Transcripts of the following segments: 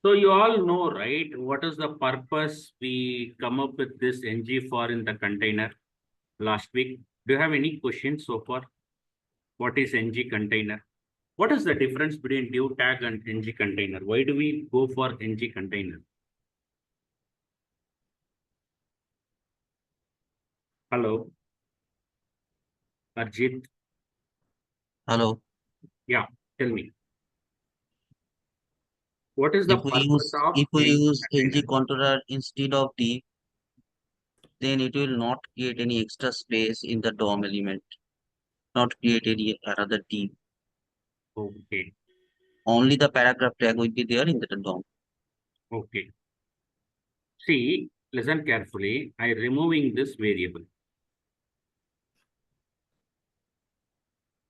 So you all know, right? What is the purpose we come up with this ng for in the container last week? Do you have any questions so far? What is ng container? What is the difference between div tag and ng container? Why do we go for ng container? Hello, Arjit. Hello. Yeah, tell me. What is the purpose of If we ng use ng container? controller instead of div, then it will not create any extra space in the DOM element, not create any another div. Okay, Only the paragraph tag will be there in the DOM. okay. See, listen carefully. I removing this variable.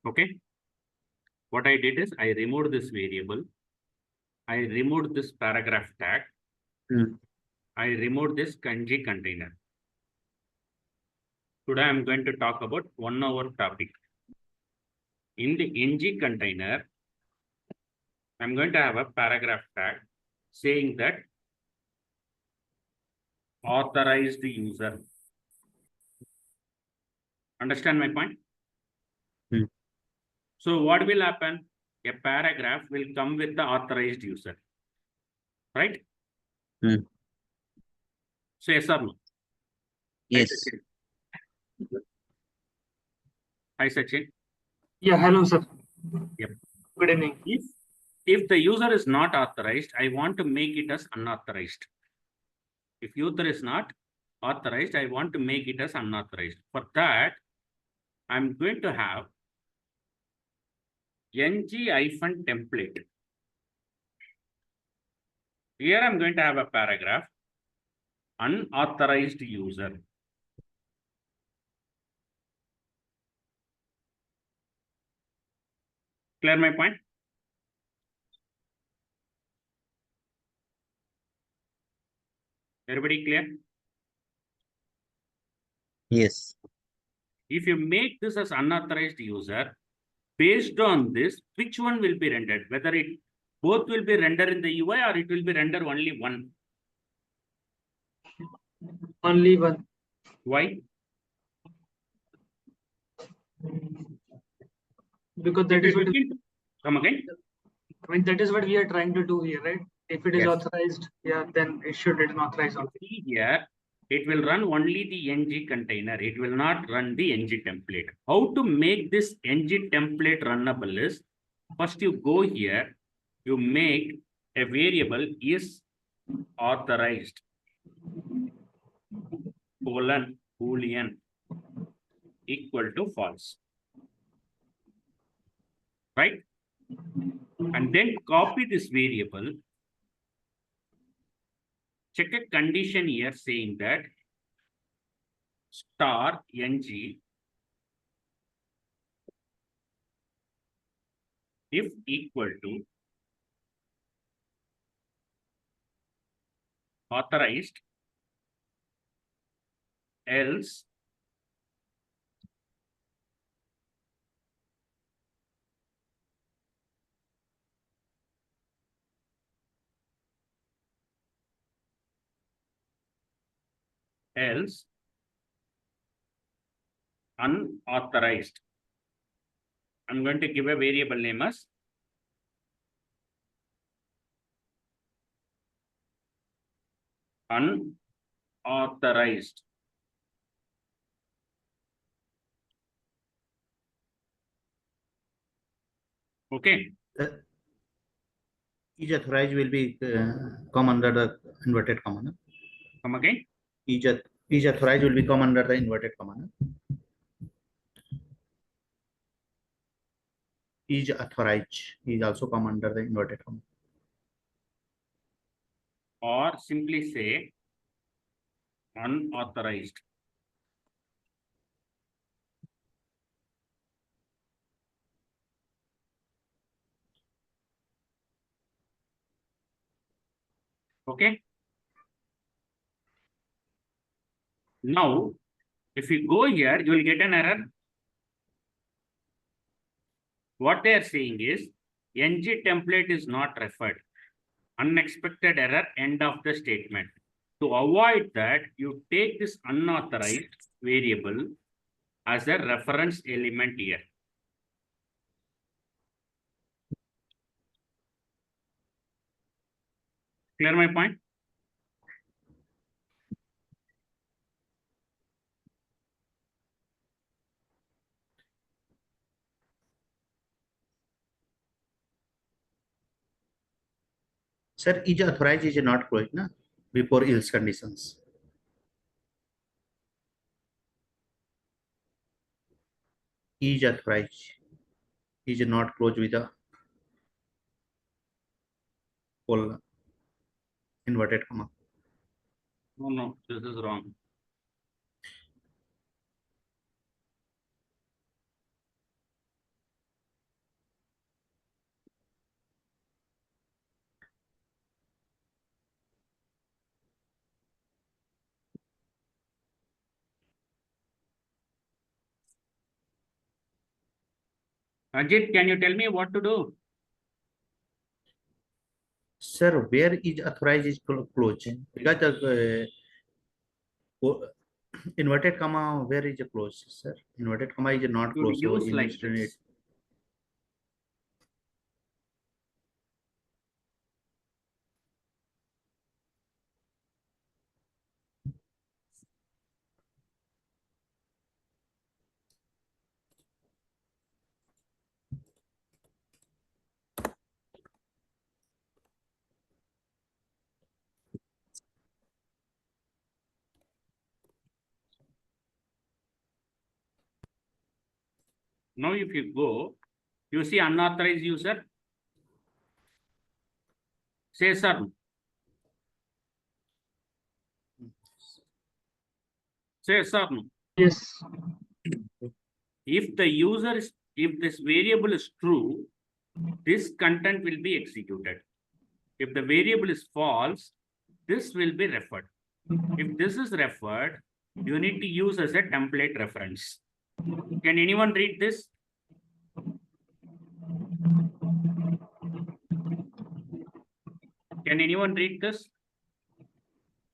Okay. What I did is I removed this variable. I removed this paragraph tag. I removed this kanji container. Today I'm going to talk about 1 hour topic. In the ng container, I'm going to have a paragraph tag saying that authorized user. Understand my point? Hmm. So what will happen? A paragraph will come with the authorized user. Right? So yes or no? Yes. Hi, Sachin. Yeah, hello, sir. Yep. Good evening. If the user is not authorized, I want to make it as unauthorized. If user is not authorized, I want to make it as unauthorized. For that, I'm going to have ng-template. Here I'm going to have a paragraph, unauthorized user. Clear my point? Everybody clear? Yes. If you make this as unauthorized user, based on this, which one will be rendered? Whether it both will be rendered in the UI or it will be rendered only one? Only one. Why? Because that is what. Come again? I mean, that is what we are trying to do here, right? If it is Yes. authorized, yeah, then it should be authorized. See here, it will run only the ng container. It will not run the ng template. How to make this ng template runnable is, first you go here, you make a variable is authorized, colon, boolean, equal to false. Right? And then copy this variable, check a condition here saying that star ng if equal to authorized, else unauthorized. I'm going to give a variable name as unauthorized. Okay. Each authorized will be come under the inverted comma. No? Come again. Each authorized will become under the inverted comma. No? Each authorized is also come under the inverted comma. Or simply say unauthorized. Okay. Now, if you go here, you will get an error. What they are saying is ng template is not referred. unexpected error, end of the statement. To avoid that, you take this unauthorized variable as a reference element here. Clear my point? Sir, is authorized is not closed, na? Before else conditions. Is authorized is not closed with a full inverted comma. No, this is wrong. Ajit, can you tell me what to do? Sir, where is authorized is closed? Because the inverted comma, where is a closed, sir? Inverted comma is not You closed. So use in like instead, this. Now, if you go, you see unauthorized user. Say sir. Say sir. Yes. If the user is, if this variable is true, this content will be executed. If the variable is false, this will be referred. If this is referred, you need to use as a template reference. Can anyone read this? Can anyone read this?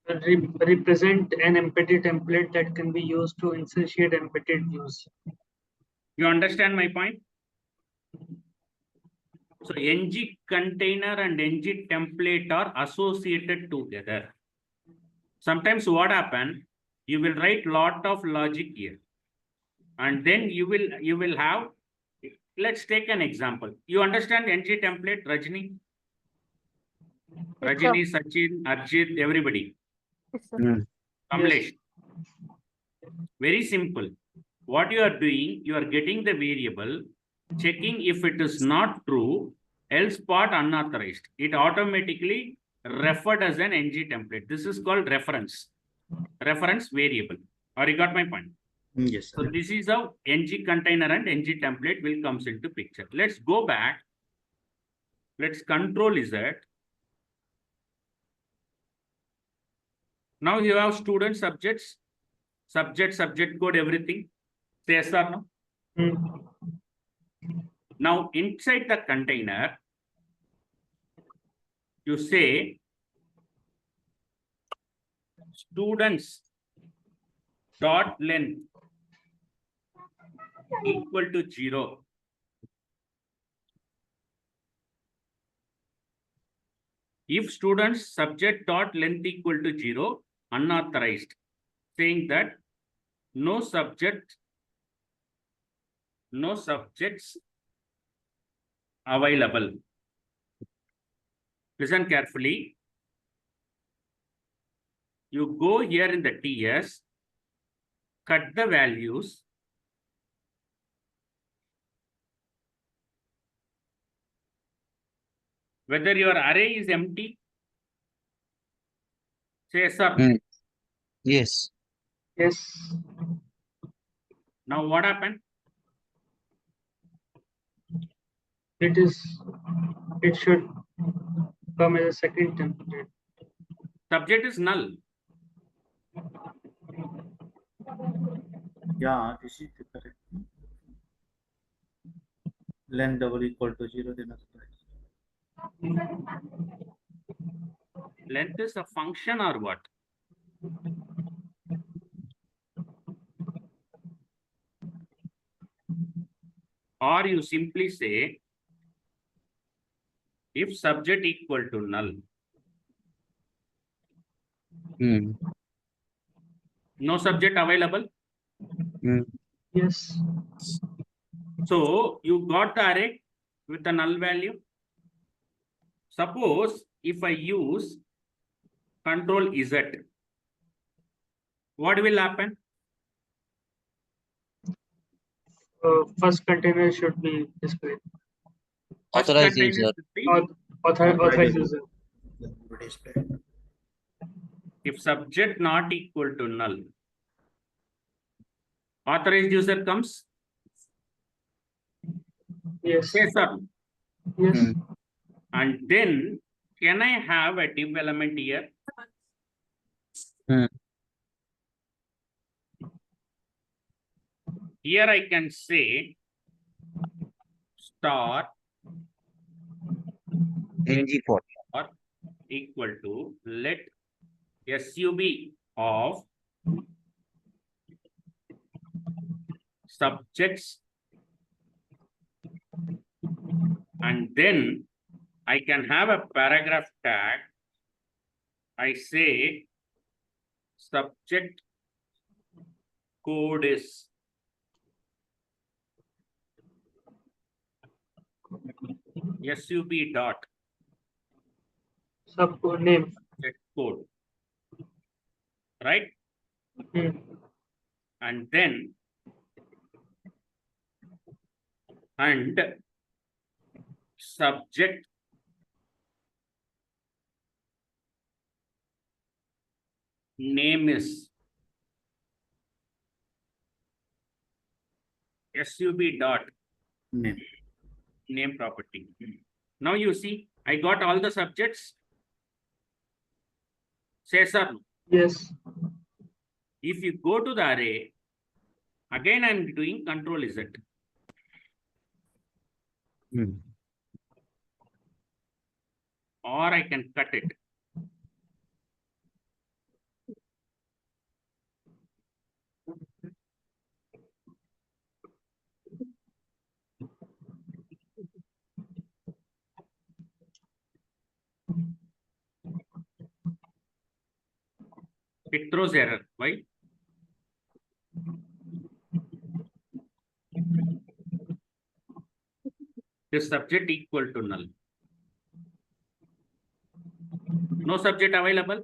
Represent an empty template that can be used to instantiate empty views. You understand my point? So ng container and ng template are associated together. Sometimes what happen, you will write lot of logic here. And then you will have, let's take an example. You understand ng template, Rajni? Rajni, Sachin, Arjit, everybody. Mm. Kamlesh. Very simple. What you are doing, you are getting the variable, checking if it is not true, else part unauthorized. It automatically referred as an ng template. This is called reference variable. Or you got my point? yes, So sir. this is how ng container and ng template will comes into picture. Let's go back. Let's control Z. Now you have student subjects, subject code, everything. Say yes or no? Now inside the container, you say students dot length equal to 0. If students subject dot length equal to 0, unauthorized, saying that no subjects available. Listen carefully. You go here in the TS, cut the values. Whether your array is empty, say yes or no. Mm. Yes. Yes. Now what happened? It should come as a second template. Subject is null. Yeah, this is the correct. Length double equal to 0, then authorized. Length is a function or what? Or you simply say, if subject equal to null, Hmm. no subject available. Hmm. Yes. So you got the array with the null value. Suppose if I use control Z, what will happen? First container should be displayed. First Authorized container user. should be Authorized user. Display. if subject not equal to null. Authorized user comes. Yes. Yes or no? Yes. Hmm. And then can I have a div element here? Hmm. Here I can say star NG40. or equal to let sub of subjects, and then I can have a paragraph tag. I say subject code is sub dot Subcode name. subject code, right? Hmm. And then subject name is sub dot Name. name property. Now you see, I got all the subjects. Say sir, Yes. if you go to the array, again I'm doing control Z. Hmm. Or I can cut it. It throws error. Why? This subject equal to null. No subject available.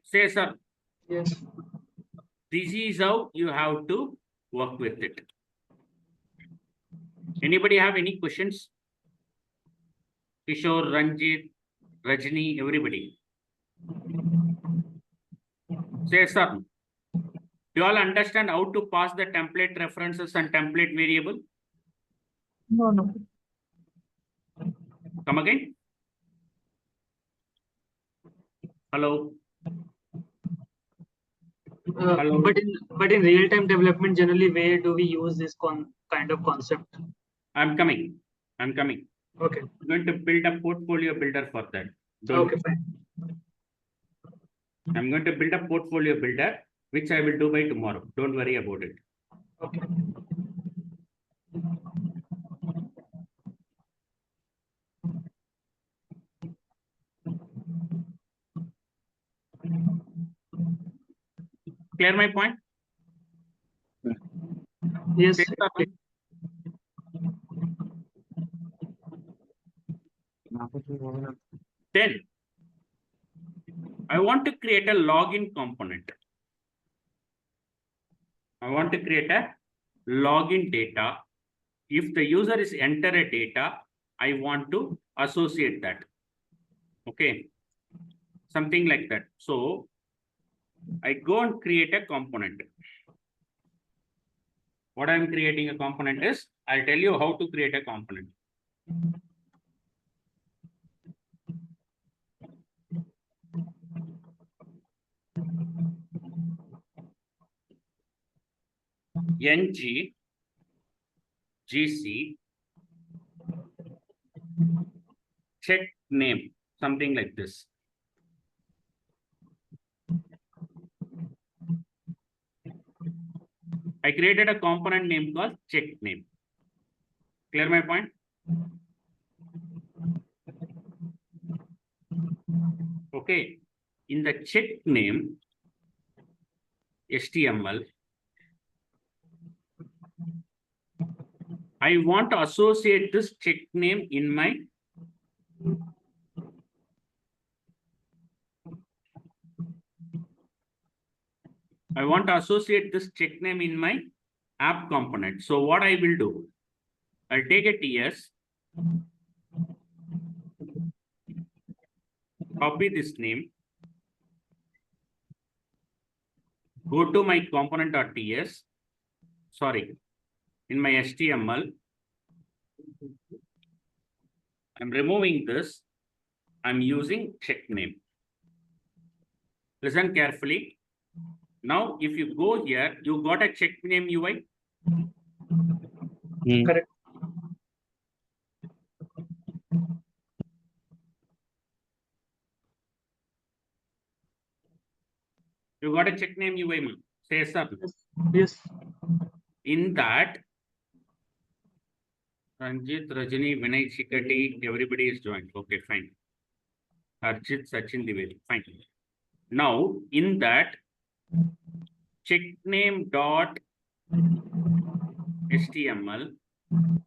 Say sir, Yes. this is how you have to work with it. Anybody have any questions? Kishore, Ranjit, Rajni, everybody. Say sir, do you all understand how to pass the template references and template variable? No. Come again. Hello. Hello. But in real time development, generally, where do we use this kind of concept? I'm coming. Okay. I'm going to build a portfolio builder for that. Don't. Okay. Fine. I'm going to build a portfolio builder, which I will do by tomorrow. Don't worry about it. Okay. Clear my point? Yes. Say sir. Then I want to create a login component. I want to create a login data. If the user is enter a data, I want to associate that. Okay. Something like that. So I go and create a component. What I'm creating a component is, I'll tell you how to create a component. Ng gc check name, something like this. I created a component name called check name. Clear my point? Okay. In the check name, HTML, I want to associate this check name in my app component. So what I will do, I'll take a TS, copy this name, go to my component.ts, sorry, in my HTML, I'm removing this, I'm using check name. Listen carefully. Now, if you go here, you got a check name UI. Correct. You got a check name UI, man. Say yes, sir. Yes. In that, Ranjit, Rajani, Vinay, Chikati, everybody is joined. Okay, fine. Arjit, Sachin, Divedi, fine. Now, in that, check name dot HTML,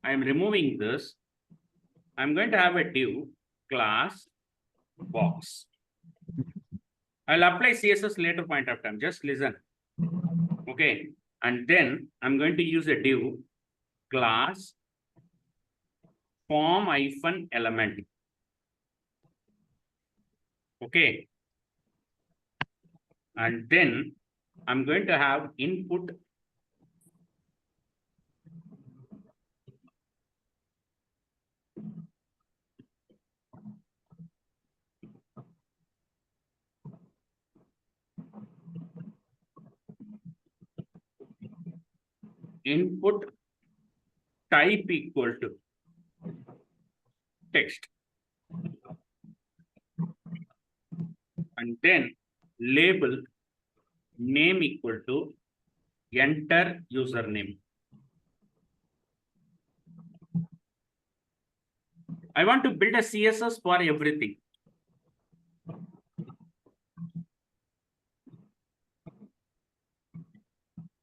I am removing this. I'm going to have a div class box. I'll apply CSS later point of time. Just listen. Okay. And then I'm going to use a div class form hyphen element. Okay. And then I'm going to have input type equal to text. And then label name equal to enter username. I want to build a CSS for everything.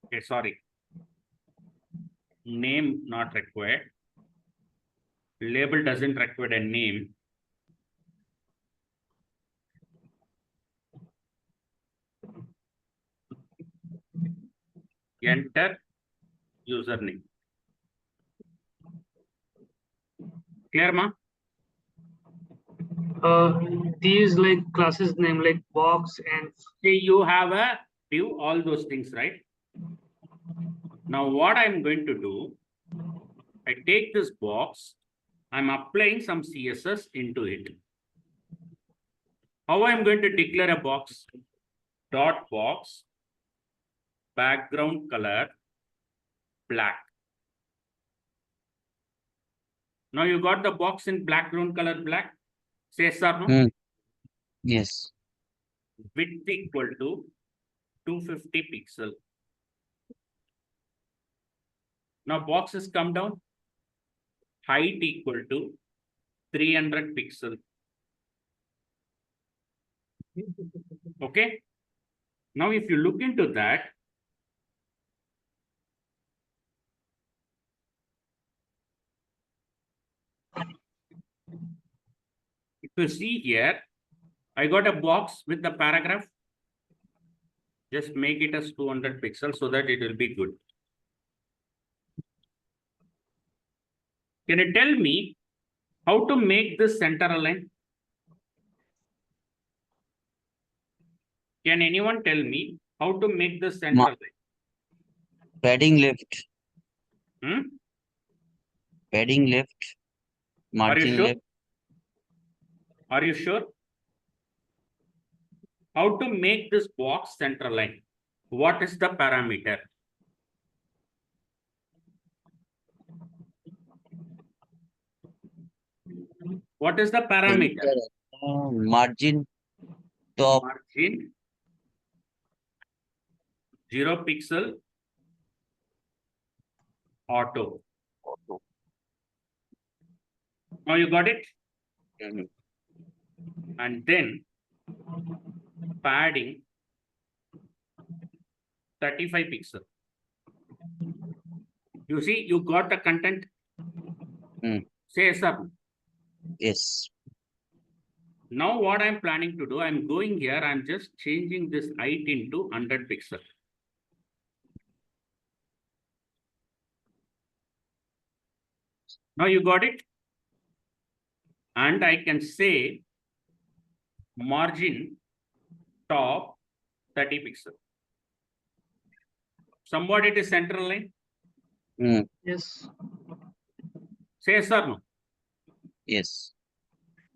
Okay, sorry. Name not required. Label doesn't require a name. Enter username. Clear, ma? These like classes name like box and See, you have a view, all those things, right? Now, what I'm going to do, I take this box, I'm applying some CSS into it. How I'm going to declare a box? Dot box, background color, black. Now you got the box in background color black. Say yes or no? Yes. Width equal to 250 pixel. Now boxes come down. Height equal to 300 pixel. Okay. Now if you look into that, if you see here, I got a box with the paragraph. Just make it as 200 pixels so that it will be good. Can you tell me how to make this center align? Can anyone tell me how to make this center align? Padding left. Hmm? Padding left. Margin sure? left. Are you sure? How to make this box center line? What is the parameter? What is the parameter? Margin top. Margin 0 pixel auto. Now you got it? Mhm. And then padding 35 pixel. You see, you got the content. Say yes or no. Yes. Now what I'm planning to do, I'm going here, I'm just changing this height into 100 pixel. Now you got it? And I can say margin top 30 pixel. Somewhat it is central line. Yes. Say yes or no. Yes.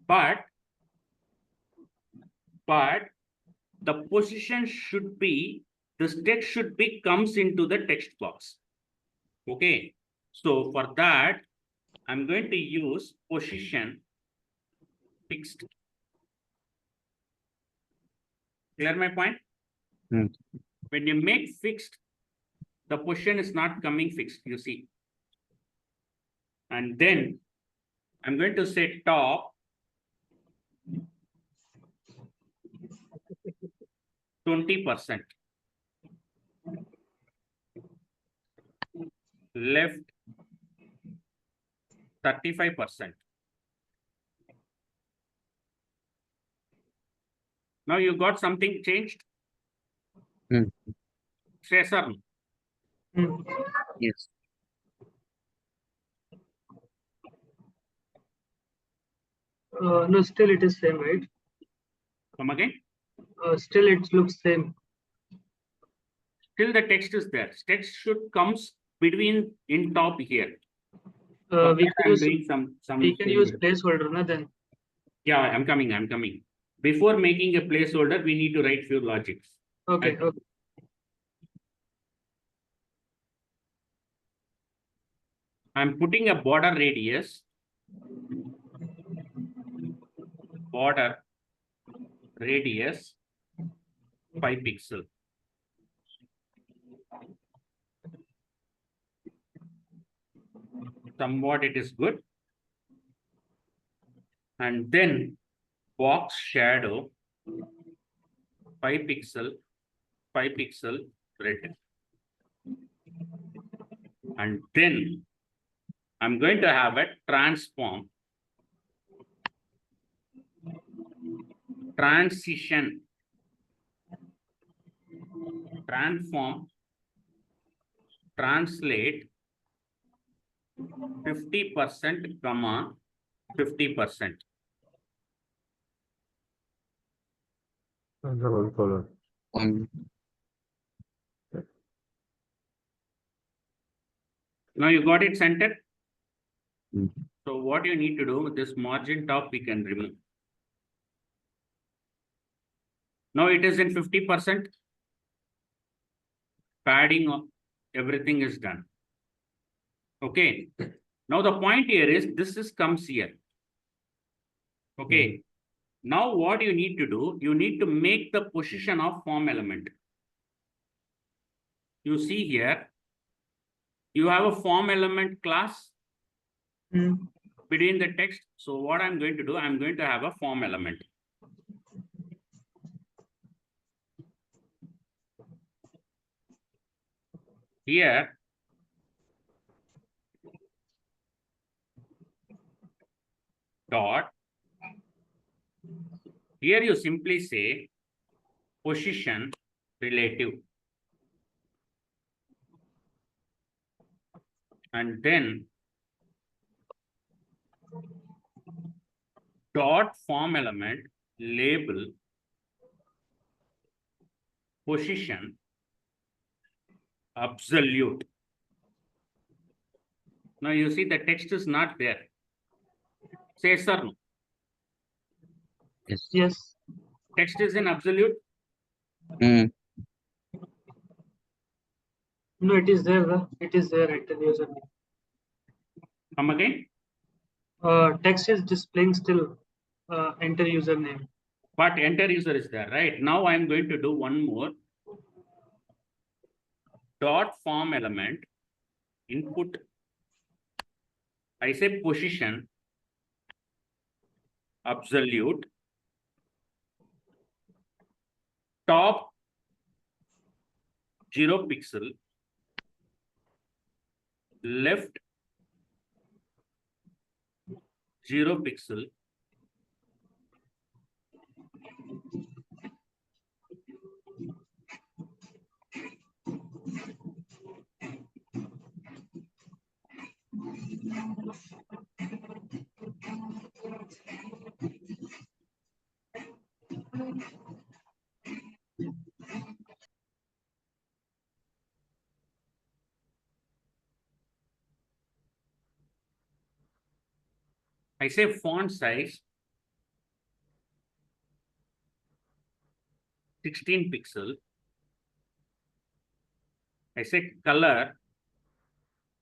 But the position should be, this text should be comes into the text box. Okay. So for that, I'm going to use position fixed. Clear my point? When you make fixed, the position is not coming fixed, you see. And then I'm going to say top 20%, left 35%. Now you got something changed? Say sir. Yes. No, still it is same, right? Come again. Still it looks same. Still the text is there. Text should comes between in top here. We can use placeholder. placeholder, na, then. Yeah, I'm coming. Before making a placeholder, we need to write few logics. Okay. Okay. I'm putting a border radius. Border radius 5 pixel. Somewhat it is good. And then box shadow 5 pixel red. And then I'm going to have a transform transition transform translate 50%, 50%. Now you got it centered. So what you need to do with this margin top, we can remove. Now it is in 50%. Padding of everything is done. Okay. Now the point here is this is comes here. Okay. Now what you need to do, you need to make the position of form element. You see here, you have a form element class between the text. So what I'm going to do, I'm going to have a form element. Here, dot. Here you simply say position relative. And then dot form element label position absolute. Now you see the text is not there. Say sir. No. Yes. Yes. Text is in absolute. No, it is there. It is there at the username. Come again. Text is displaying still. Enter username. But enter user is there, right? Now I'm going to do one more. Dot form element input. I say position absolute top 0 pixel left 0 pixel I say font size 16 pixel. I say color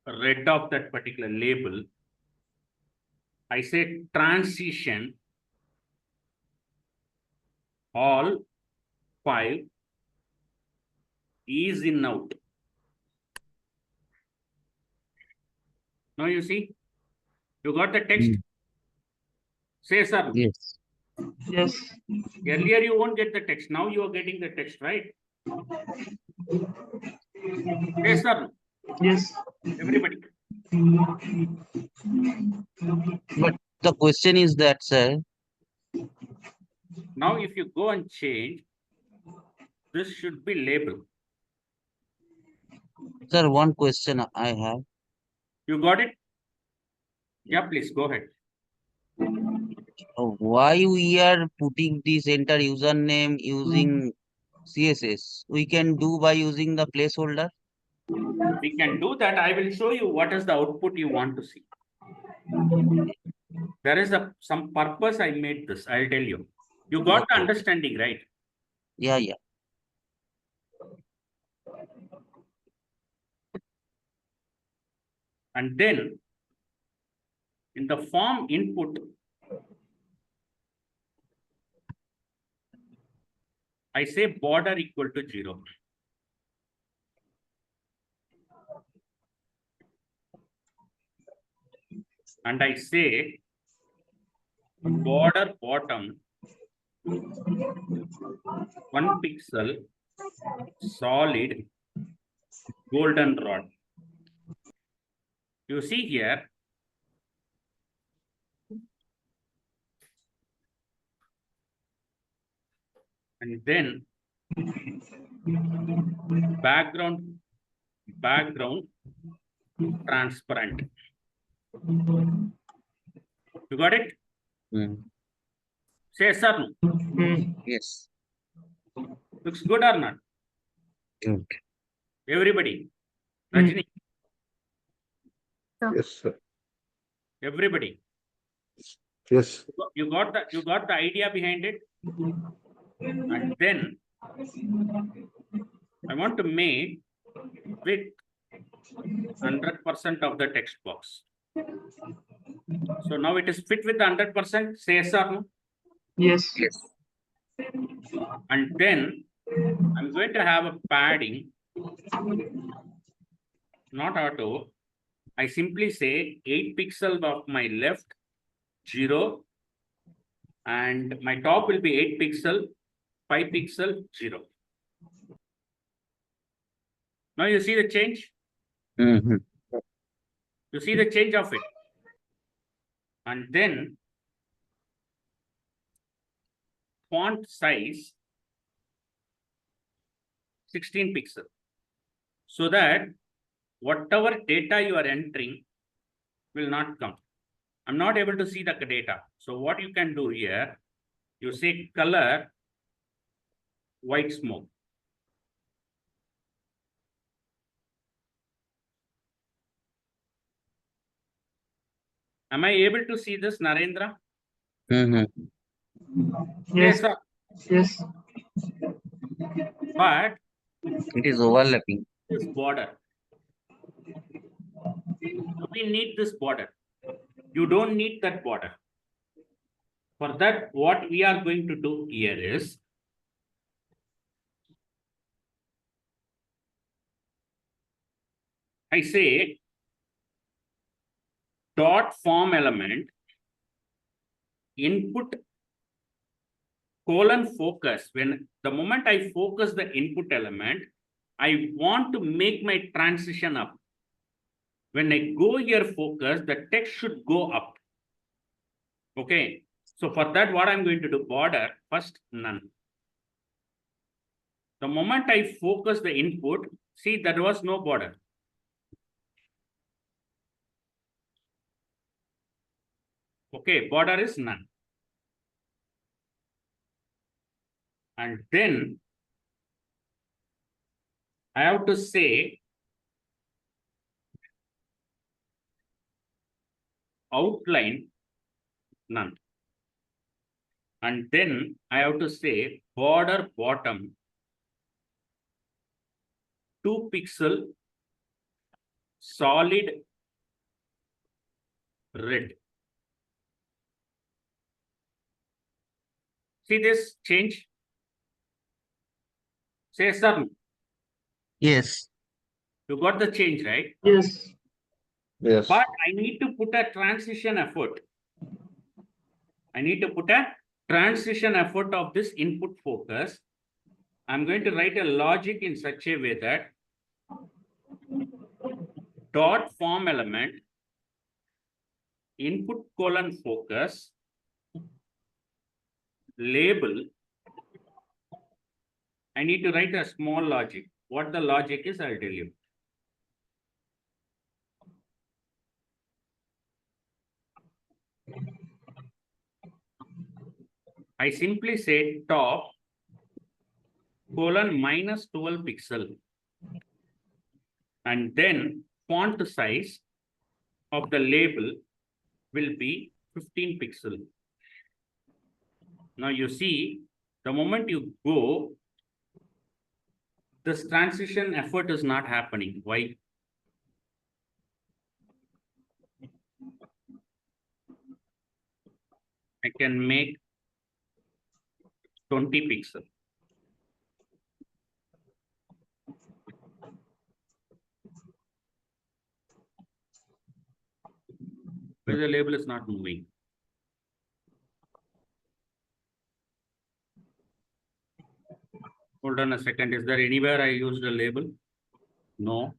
red of that particular label. I say transition all 5 is in out. Now you see, you got the text. Say sir. Yes. Yes. Earlier you won't get the text. Now you are getting the text, right? Say sir. Yes. Everybody. But the question is that, sir, Now if you go and change, this should be label. sir, one question I have. You got it? Yeah, please go ahead. Why we are putting this enter username using CSS? We can do by using the placeholder. We can do that. I will show you what is the output you want to see. There is some purpose I made this. I'll tell you. You got the Okay. understanding, right? Yeah, yeah. And then in the form input, I say border equal to 0. And I say border bottom 1 pixel solid golden rod. You see here, and then background transparent. You got it? Say sir. Yes. Looks good or not? Good. Everybody. Rajini, Yes, sir. everybody. Yes. You got the idea behind it? And then I want to make with 100% of the text box. So now it is fit with 100%. Say yes or no? Yes. Yes. And then I'm going to have a padding, not auto. I simply say 8 pixels of my left 0, and my top will be 8 pixel, 5 pixel 0. Now you see the change? Mm-hmm. You see the change of it. And then font size 16 pixel. So that whatever data you are entering will not come. I'm not able to see the data. So what you can do here, you say color white smoke. Am I able to see this, Narendra? Mm-hmm. Yes. Sir. Yes. But It is overlapping. this border, we need this border. You don't need that border. For that, what we are going to do here is I say dot form element input colon focus. When the moment I focus the input element, I want to make my transition up. When I go here focus, the text should go up. Okay. So for that, what I'm going to do, border, first none. The moment I focus the input, see there was no border. Okay, border is none. And then I have to say outline none. And then I have to say border bottom 2 pixel solid red. See this change? Say sir, Yes. you got the change, right? Yes. Yes. But I need to put a transition effort. I need to put a transition effort of this input focus. I'm going to write a logic in such a way that dot form element input colon focus label. I need to write a small logic. What the logic is, I'll tell you. I simply say top colon minus 12 pixel. And then font size of the label will be 15 pixel. Now you see, the moment you go, this transition effort is not happening. Why? I can make 20 pixel. Why the label is not moving? Hold on a second. Is there anywhere I used a label? No.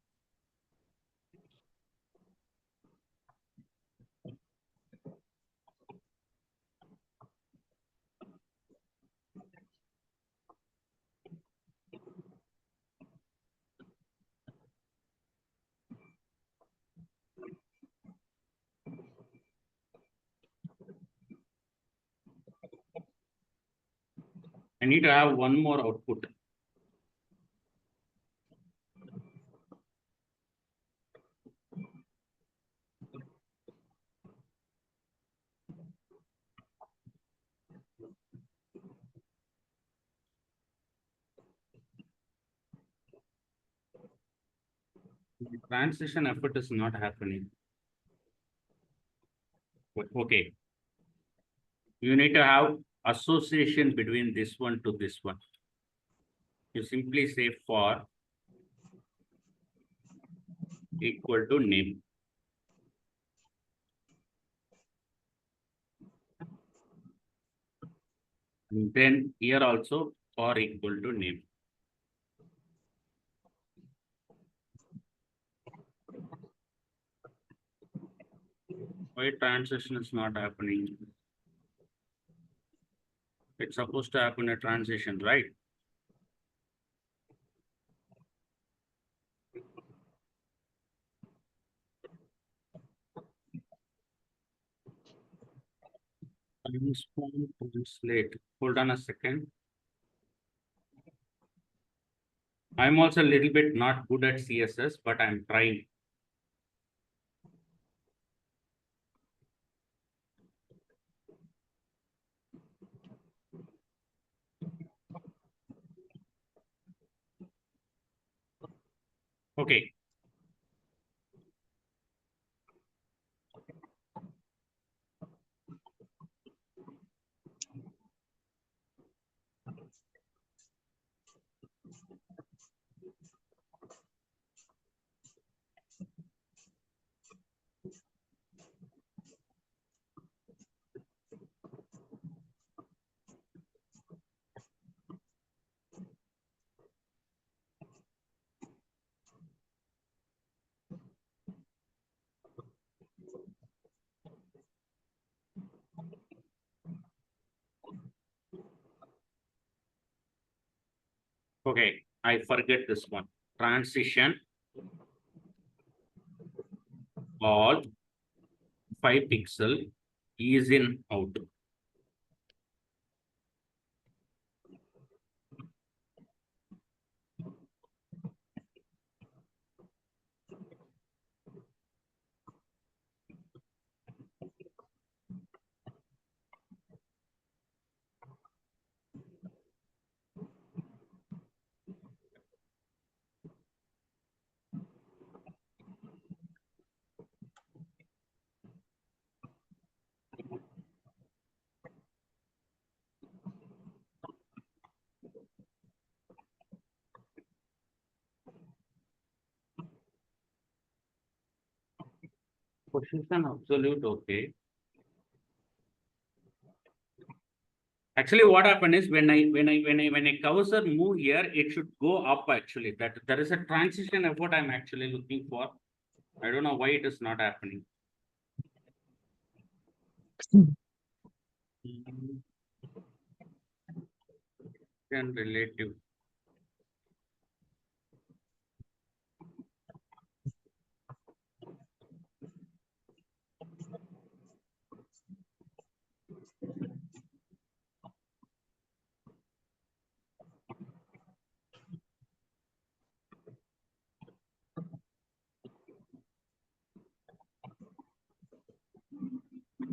I need to have one more output. The transition effort is not happening. Okay. You need to have association between this one to this one. You simply say for equal to name. And then here also for equal to name. Why transition is not happening? It's supposed to happen a transition, right? Transform, translate. Hold on a second. I'm also a little bit not good at CSS, but I'm trying. Okay. Okay, I forget this one. Transition all 5 pixel is in out. Position absolute, okay. Actually, what happened is when I cursor move here, it should go up actually. That there is a transition of what I'm actually looking for. I don't know why it is not happening. And relative.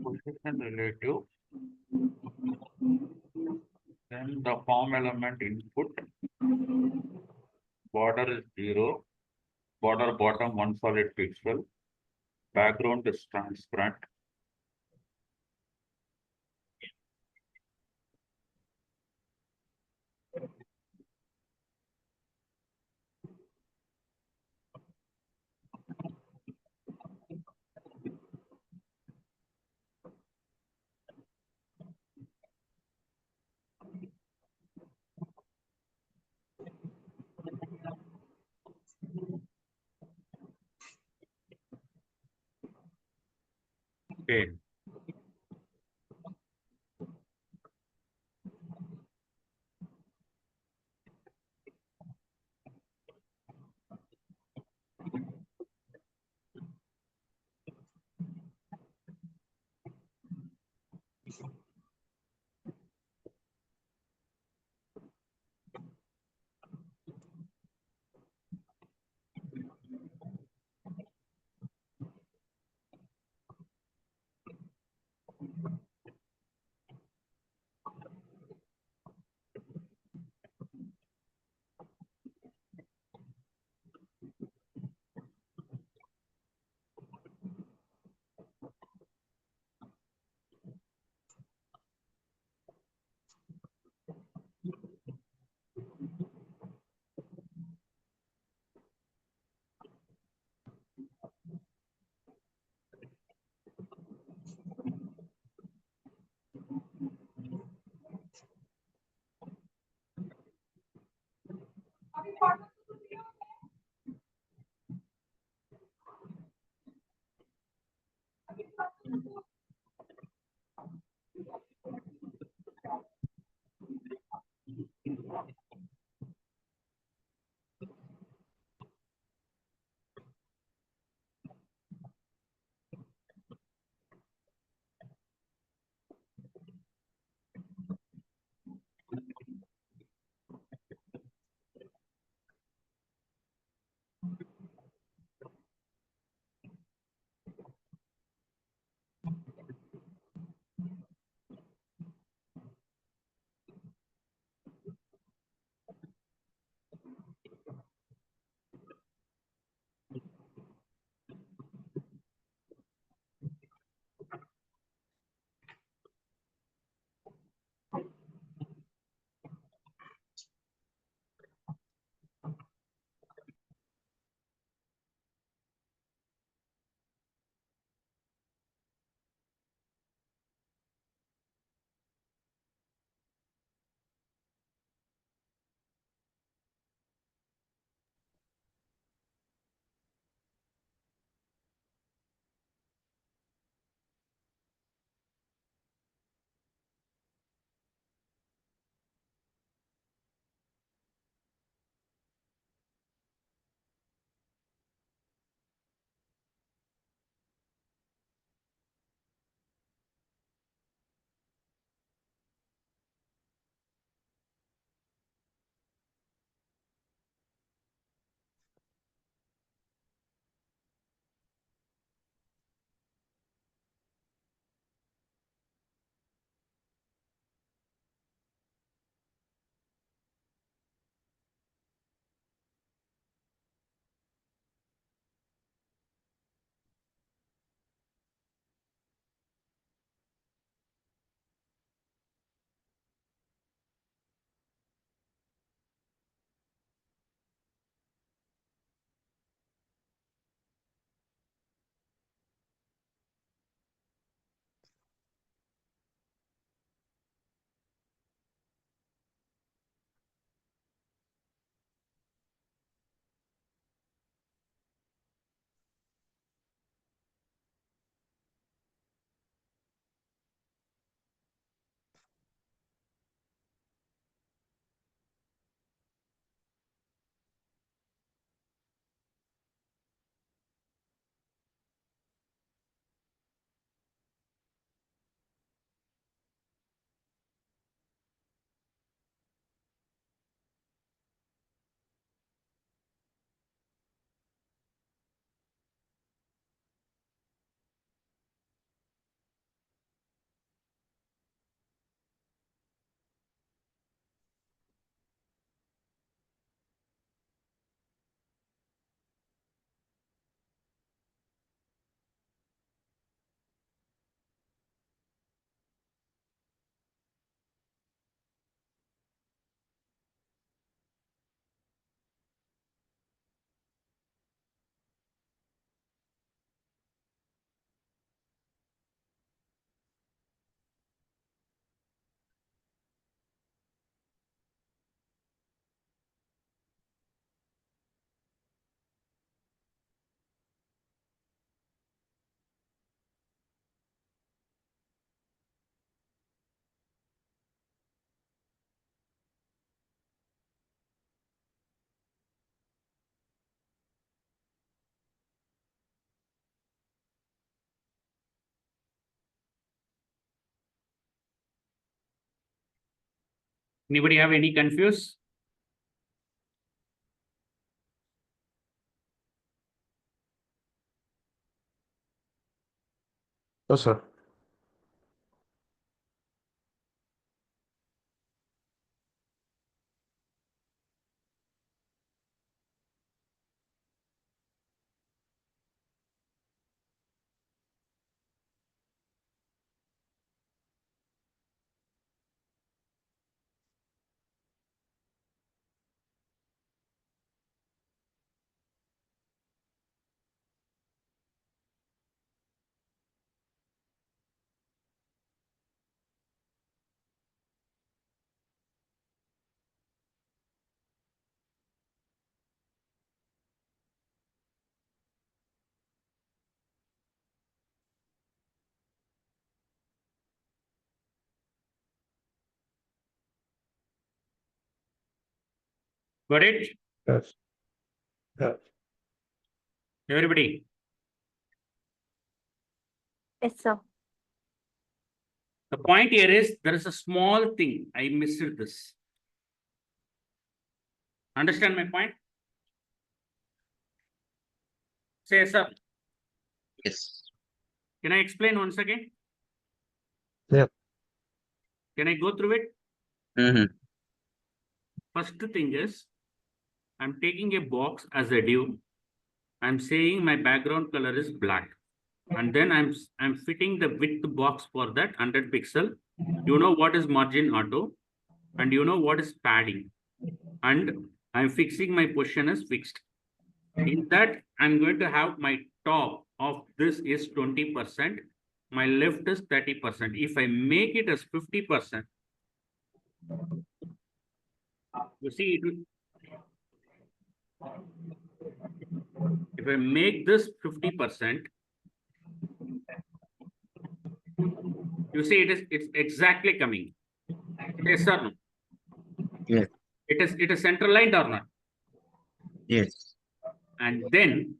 Position relative. Then the form element input. Border is 0. Border bottom 1 solid pixel. Background is transparent. Okay. Anybody have any confuse? No, sir. Got it? Yes. Yeah. Everybody. Yes, sir. The point here is there is a small thing. I missed this. Understand my point? Say, sir. Yes. Can I explain once again? Yeah. Can I go through it? Mm-hmm. First thing is, I'm taking a box as a div. I'm saying my background color is black. And then I'm fitting the width box for that 100 pixel. You know what is margin auto, and you know what is padding. And I'm fixing my position as fixed. In that, I'm going to have my top of this is 20%. My left is 30%. If I make it as 50%, you see, it will, if I make this 50%, you see it's exactly coming. Yes or no? Yes. It is center line or not? Yes. And then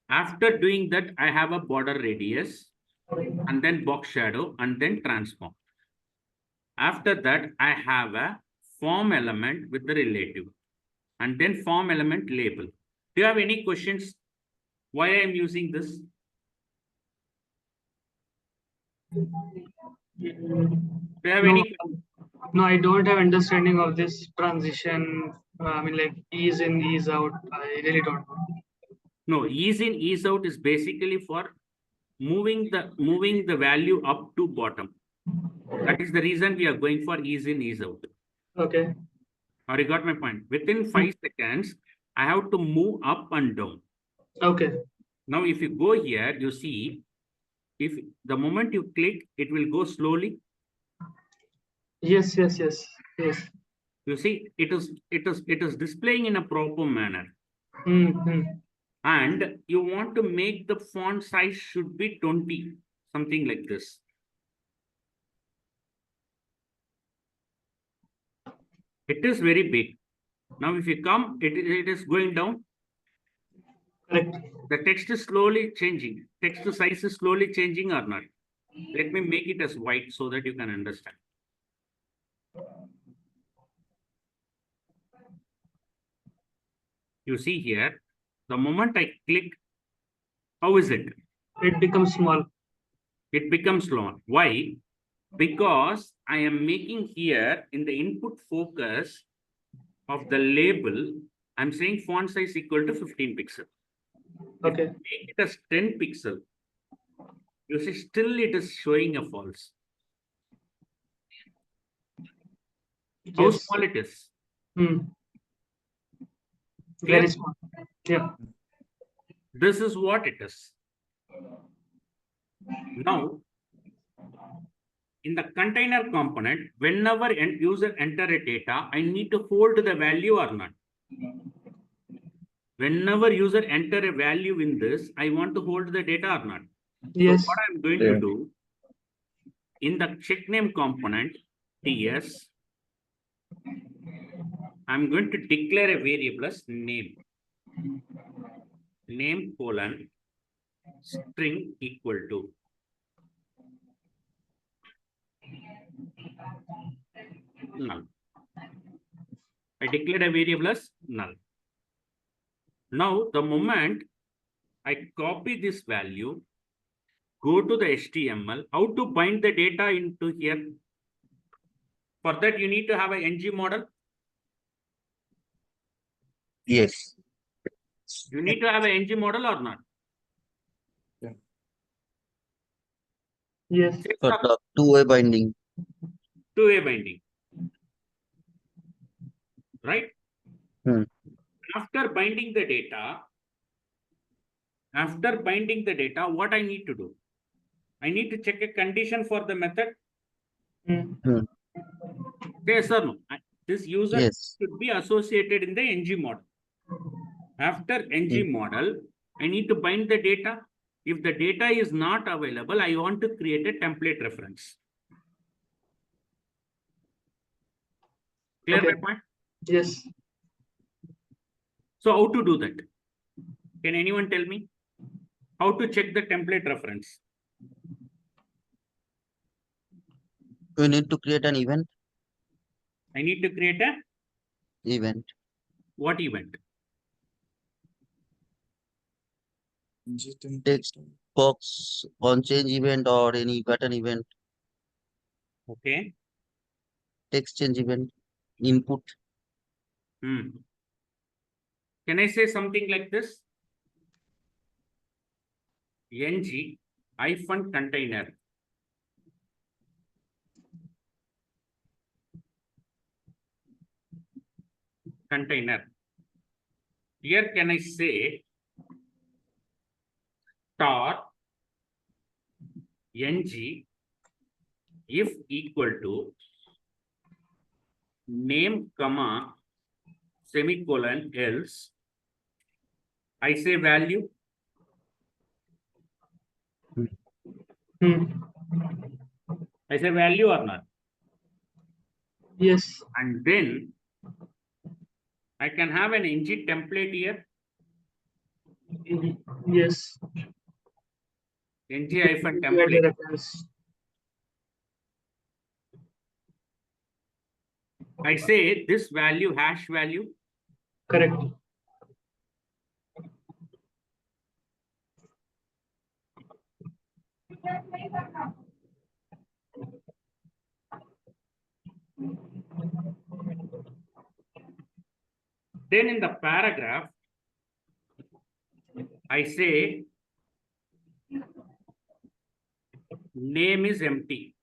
after doing that, I have a border radius and then box shadow and then transform. After that, I have a form element with the relative and then form element label. Do you have any questions? Why I am using this? Do you have No, any? no, I don't have understanding of this transition. I mean, like ease in, ease out. I really don't know. No, ease in, ease out is basically for moving the value up to bottom. That is the reason we are going for ease in, ease out. Okay. Or you got my point? Within 5 seconds, I have to move up and down. Okay. Now, if you go here, you see, if the moment you click, it will go slowly. Yes, yes, yes, yes. You see, it is displaying in a proper manner. Mm-hmm. And you want to make the font size should be 20, something like this. It is very big. Now, if you come, it is going down. Correct. The text is slowly changing. Text size is slowly changing or not. Let me make it as white so that you can understand. You see here, the moment I click, how is it? It becomes small. It becomes long. Why? Because I am making here in the input focus of the label, I'm saying font size equal to 15 pixel. If Okay. I make it as 10 pixel, you see still it is showing a false. How Yes. small it is? Hmm. Clear? Very small. Yeah. This is what it is. Now, in the container component, whenever end user enter a data, I need to hold the value or not. Whenever user enter a value in this, I want to hold the data or not. Yes. So what I'm going to do, in the check name component, TS, I'm going to declare a variable as name. Name colon string equal to. Null. I declared a variable as null. Now, the moment I copy this value, go to the HTML, how to bind the data into here? For that, you need to have an ng model. Yes. You need to have an ng model or not? Yes. Say, For sir, the two-way binding. two-way binding. Right? Hmm. After binding the data, what I need to do? I need to check a condition for the method. Mm. Yes or no? This user Yes. should be associated in the ng model. After ng model, I need to bind the data. If the data is not available, I want to create a template reference. Clear Okay. my point? Yes. So how to do that? Can anyone tell me? How to check the template reference? We need to create an event. I need to create a Event. what event? Text box on change event or any button event. Okay. Text change event. Input. Can I say something like this? ng hyphen container. Container. Here can I say star ng if equal to name comma semicolon else I say value. Mm. I say value or not? Yes. And then I can have an ng template here. Yes. ng hyphen Create a template. reference. I say this value hash value. Correct. Then in the paragraph, I say name is empty.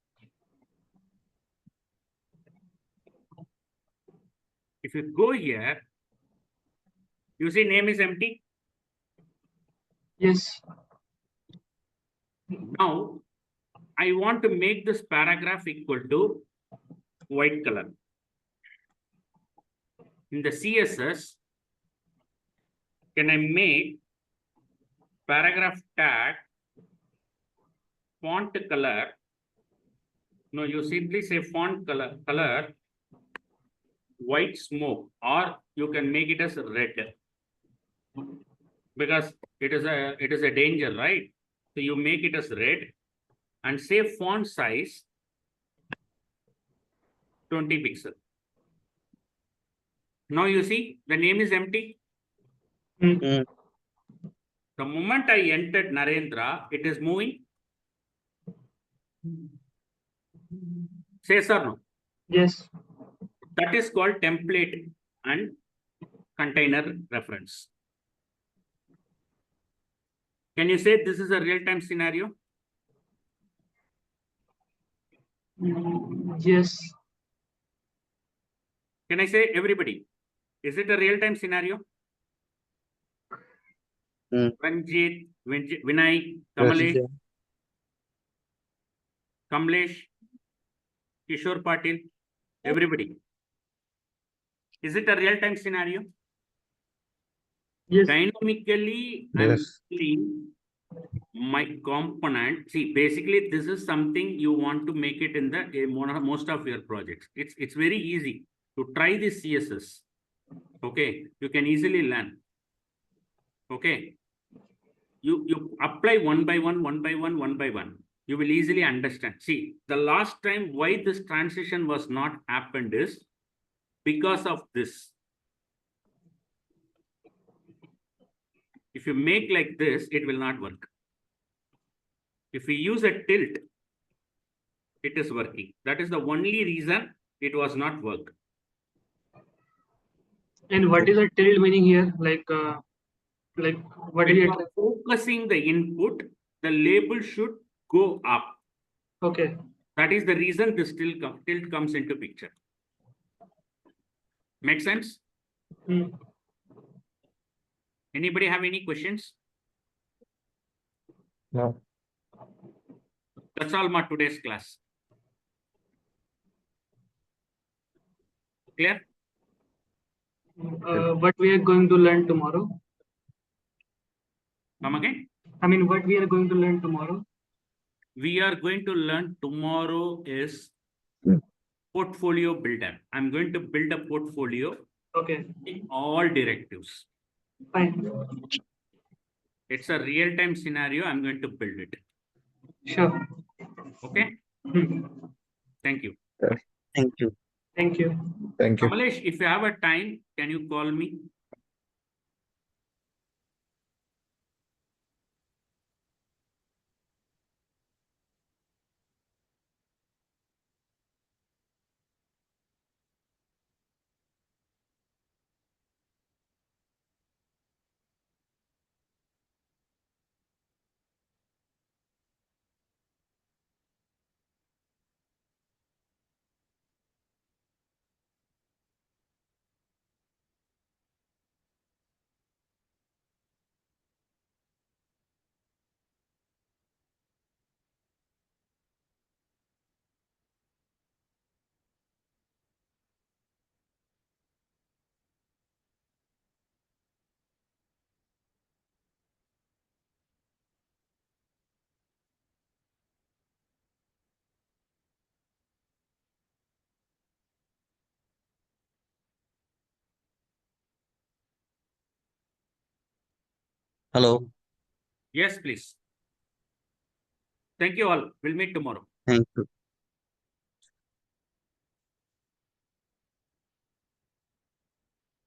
If you go here, you see name is empty. Yes. Now, I want to make this paragraph equal to white color. In the CSS, can I make paragraph tag font color? No, you simply say font color white smoke, or you can make it as red, because it is a danger, right? So you make it as red and say font size 20 pixel. Now you see the name is empty. Mm. The moment I entered Narendra, it is moving. Say yes or no? Yes. That is called template and container reference. Can you say this is a real-time scenario? Yes. Can I say everybody? Is it a real-time scenario? Ranjit, Vinay, Kamalesh, Kamlesh, Kishore Patil, everybody. Is it a real-time scenario? Yes. Dynamically, Yes. I'm filling my component. See, basically, this is something you want to make it in the most of your projects. It's very easy to try this CSS. Okay, you can easily learn. Okay, you apply one by one, one by one, one by one. You will easily understand. See, the last time why this transition was not happened is because of this. If you make like this, it will not work. If we use a tilt, it is working. That is the only reason it was not work. And what is a tilt meaning here? Like what When is you it? are focusing the input, the label should go up. Okay. That is the reason this tilt comes into picture. Make sense? Hmm. Anybody have any questions? No. That's all my today's class. Clear? What we are going to learn tomorrow? Come again? I mean, what we are going to learn tomorrow? We are going to learn tomorrow is Hmm. portfolio builder. I'm going to build a portfolio Okay. in all directives. Fine. It's a real-time scenario. I'm going to build it. Sure. Okay? Hmm. Thank you. Thank you. Thank you. Thank you. Kamalesh, if you have a time, can you call me? Hello. Yes, please. Thank you all. We'll meet tomorrow. Thank you.